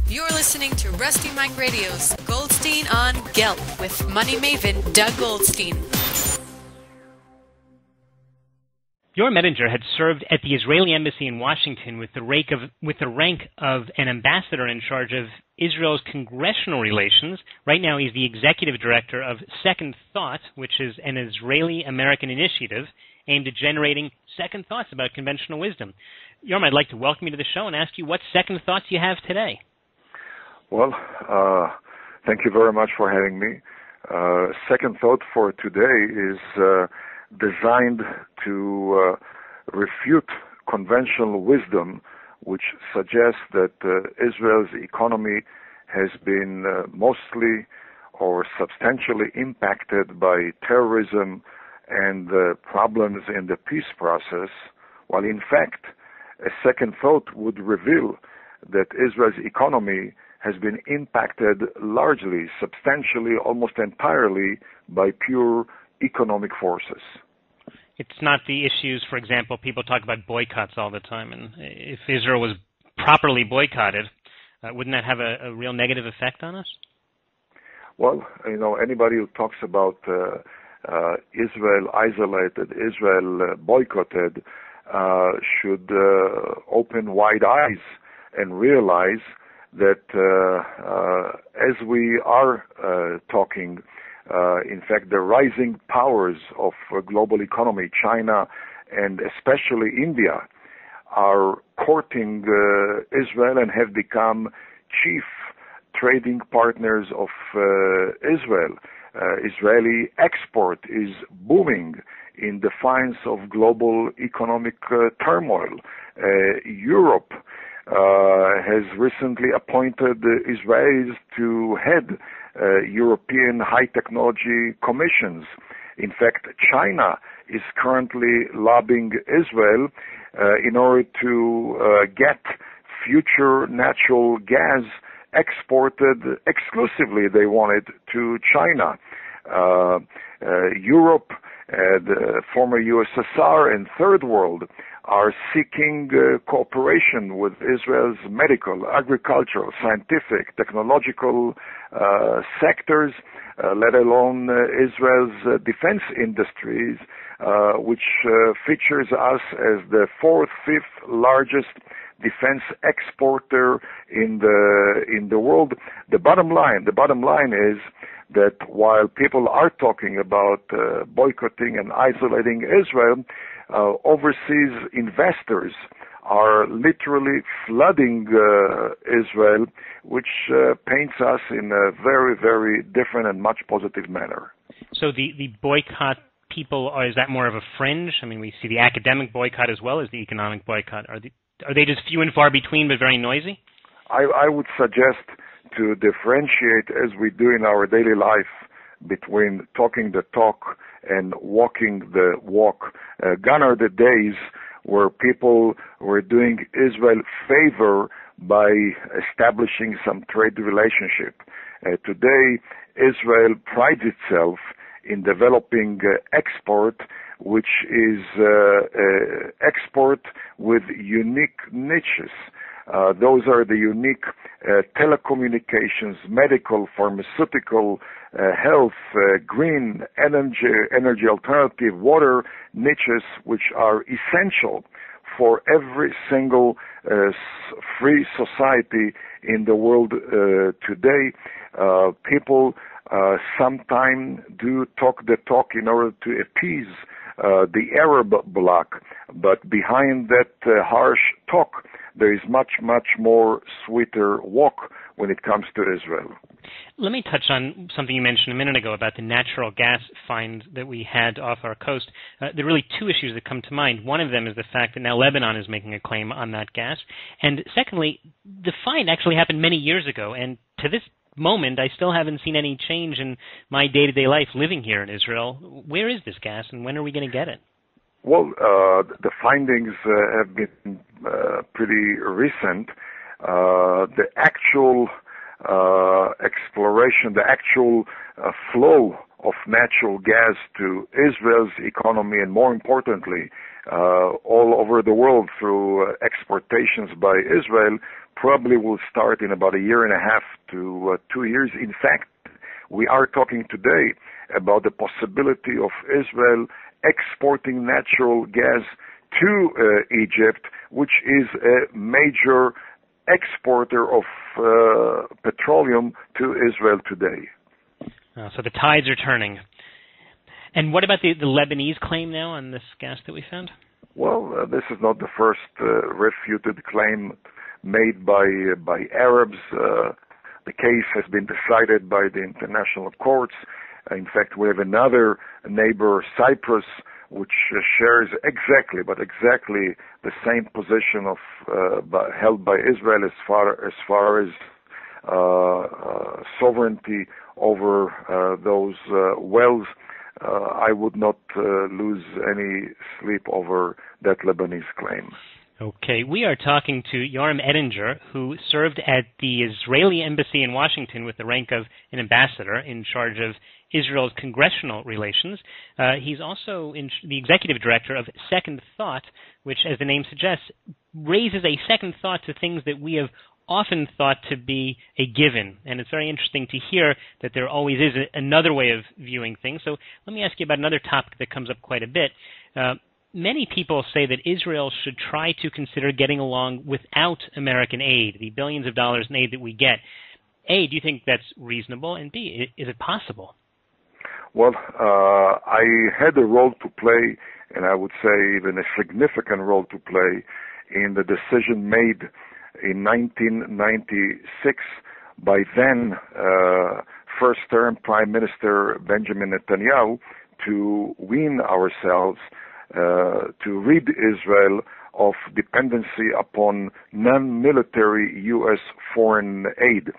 You're listening to Rusty Mike Radio's Goldstein on Gelt with Money Maven Doug Goldstein. Yoram Ettinger had served at the Israeli embassy in Washington with the rank of an ambassador in charge of Israel's congressional relations. Right now he's the executive director of Second Thought, which is an Israeli-American initiative aimed at generating second thoughts about conventional wisdom. Yoram, I'd like to welcome you to the show and ask you what second thoughts you have today. Well, thank you very much for having me. Second thought for today is designed to refute conventional wisdom, which suggests that Israel's economy has been mostly or substantially impacted by terrorism and problems in the peace process, while in fact a second thought would reveal that Israel's economy has been impacted largely, substantially, almost entirely by pure economic forces. It's not the issues, for example, people talk about boycotts all the time, and if Israel was properly boycotted, wouldn't that have a real negative effect on us? Well, anybody who talks about Israel isolated, Israel boycotted, should open wide eyes and realize that as we are talking, in fact, the rising powers of global economy, China and especially India, are courting Israel and have become chief trading partners of Israel. Israeli export is booming in defiance of global economic turmoil. Europe has recently appointed Israelis to head European high technology commissions. In fact, China is currently lobbying Israel in order to get future natural gas exported exclusively, they wanted, to China. Europe, the former USSR and Third World are seeking cooperation with Israel's medical, agricultural, scientific, technological sectors, let alone Israel's defense industries, which features us as the fourth, fifth largest defense exporter in the world. The bottom line is that while people are talking about boycotting and isolating Israel, overseas investors are literally flooding Israel, which paints us in a very, very different and much positive manner. So the boycott people, is that more of a fringe? I mean, we see the academic boycott as well as the economic boycott. Are they just few and far between but very noisy? I would suggest to differentiate, as we do in our daily life, between talking the talk and walking the walk. Gone are the days where people were doing Israel favor by establishing some trade relationship. Today, Israel prides itself in developing export, which is export with unique niches. Those are the unique telecommunications, medical, pharmaceutical, health, green, energy alternative, water niches, which are essential for every single free society in the world today. People sometimes do talk the talk in order to appease the Arab bloc, but behind that harsh talk, there is much, much more sweeter walk when it comes to Israel. Let me touch on something you mentioned a minute ago about the natural gas find that we had off our coast. There are really two issues that come to mind. One of them is the fact that now Lebanon is making a claim on that gas. And secondly, the find actually happened many years ago, and to this moment, I still haven't seen any change in my day-to-day life living here in Israel. Where is this gas, and when are we going to get it? Well, the findings have been pretty recent. The actual exploration, the actual flow of natural gas to Israel's economy, and more importantly, all over the world through exportations by Israel, probably will start in about a year and a half to 2 years. In fact, we are talking today about the possibility of Israel exporting natural gas to Egypt, which is a major exporter of petroleum to Israel today. So the tides are turning. And what about the Lebanese claim now on this gas that we found? Well, this is not the first refuted claim made by Arabs. The case has been decided by the international courts. In fact, we have another neighbor, Cyprus, which shares exactly the same position held by Israel as far as sovereignty over those wells. I would not lose any sleep over that Lebanese claim. Okay, we are talking to Yoram Ettinger, who served at the Israeli embassy in Washington with the rank of an ambassador in charge of Israel's congressional relations. He's also the executive director of Second Thought, which, as the name suggests, raises a second thought to things that we have often thought to be a given. And it's very interesting to hear that there always is another way of viewing things. So let me ask you about another topic that comes up quite a bit. Many people say that Israel should try to consider getting along without American aid, the billions of dollars in aid that we get. A, do you think that's reasonable? And B, is it possible? Well, I had a role to play, and I would say even a significant role to play, in the decision made in 1996 by then first-term Prime Minister Benjamin Netanyahu to wean ourselves, to rid Israel of dependency upon non-military U.S. foreign aid.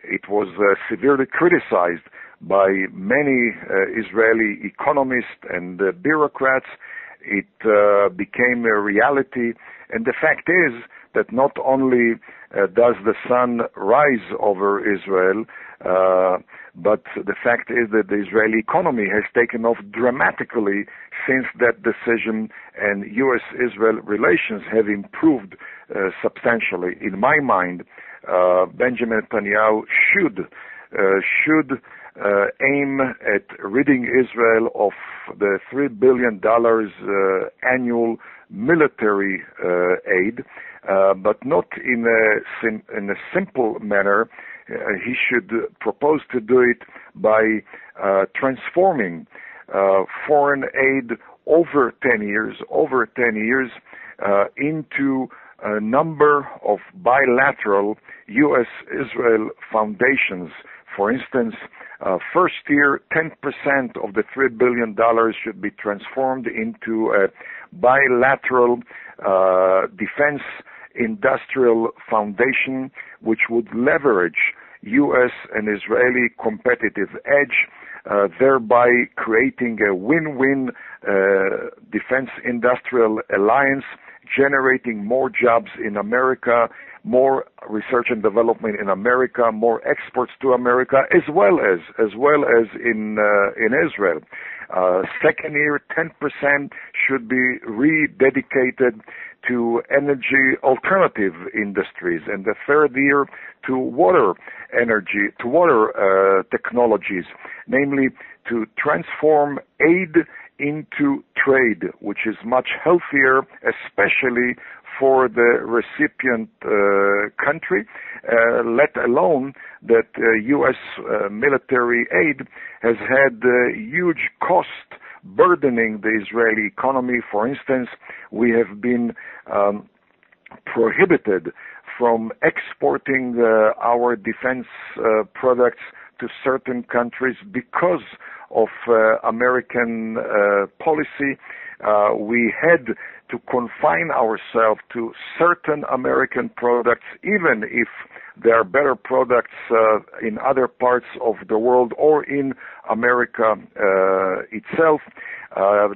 It was severely criticized by many Israeli economists and bureaucrats. It became a reality, and the fact is that not only does the sun rise over Israel, but the fact is that the Israeli economy has taken off dramatically since that decision, and U.S.-Israel relations have improved substantially. In my mind, Benjamin Netanyahu should aim at ridding Israel of the $3 billion annual military aid, but not in a simple manner. He should propose to do it by transforming foreign aid over 10 years into a number of bilateral U.S.-Israel foundations. For instance, first year, 10% of the $3 billion should be transformed into a bilateral defense industrial foundation, which would leverage U.S. and Israeli competitive edge, thereby creating a win-win defense industrial alliance, generating more jobs in America, more research and development in America, more exports to America, as well as in Israel. Second year, 10% should be rededicated to energy alternative industries, and the third year to water energy, to water technologies, namely to transform aid into trade, which is much healthier, especially for the recipient country, let alone that U.S. military aid has had huge cost burdening the Israeli economy. For instance, we have been prohibited from exporting our defense products to certain countries because of American policy. We had to confine ourselves to certain American products, even if there are better products in other parts of the world or in America itself.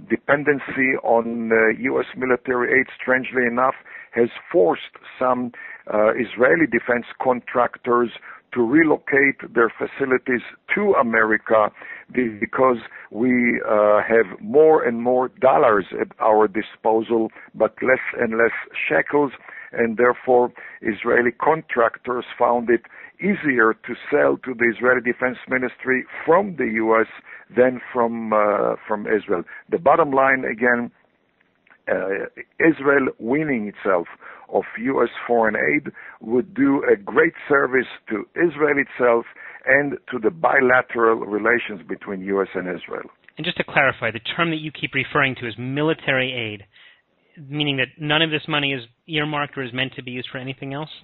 Dependency on U.S. military aid, strangely enough, has forced some Israeli defense contractors to relocate their facilities to America because we have more and more dollars at our disposal, but less and less shekels. and therefore Israeli contractors found it easier to sell to the Israeli Defense Ministry from the U.S. than from Israel. The bottom line, again, Israel weaning itself of U.S. foreign aid would do a great service to Israel itself and to the bilateral relations between U.S. and Israel. And just to clarify, the term that you keep referring to is military aid, meaning that none of this money is earmarked or is meant to be used for anything else?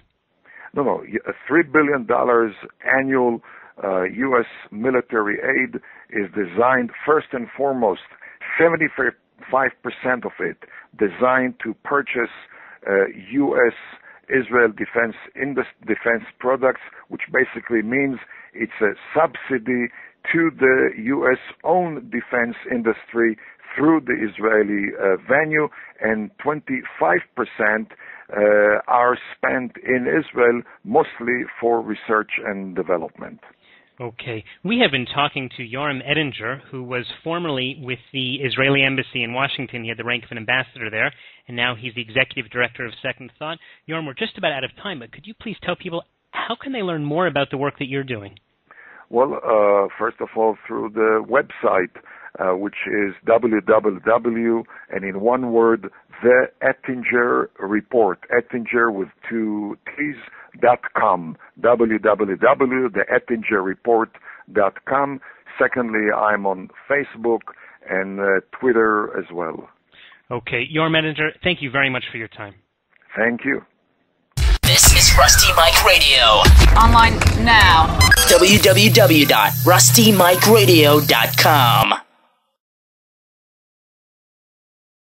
No. $3 billion annual U.S. military aid is designed, first and foremost, 75% of it designed to purchase U.S. Israel defense products, which basically means it's a subsidy to the U.S. own defense industry through the Israeli venue, and 25% are spent in Israel, mostly for research and development. Okay. We have been talking to Yoram Ettinger, who was formerly with the Israeli Embassy in Washington. He had the rank of an ambassador there, and now he's the executive director of Second Thought. Yoram, we're just about out of time, but could you please tell people how can they learn more about the work that you're doing? Well, first of all, through the website, which is www, and in one word, the Ettinger Report, Ettinger with 2 T's, .com, www.theettingerreport.com. Secondly, I'm on Facebook and Twitter as well. Okay. Yoram Ettinger, thank you very much for your time. Thank you. This is Rusty Mike Radio. Online now. www.rustymikeradio.com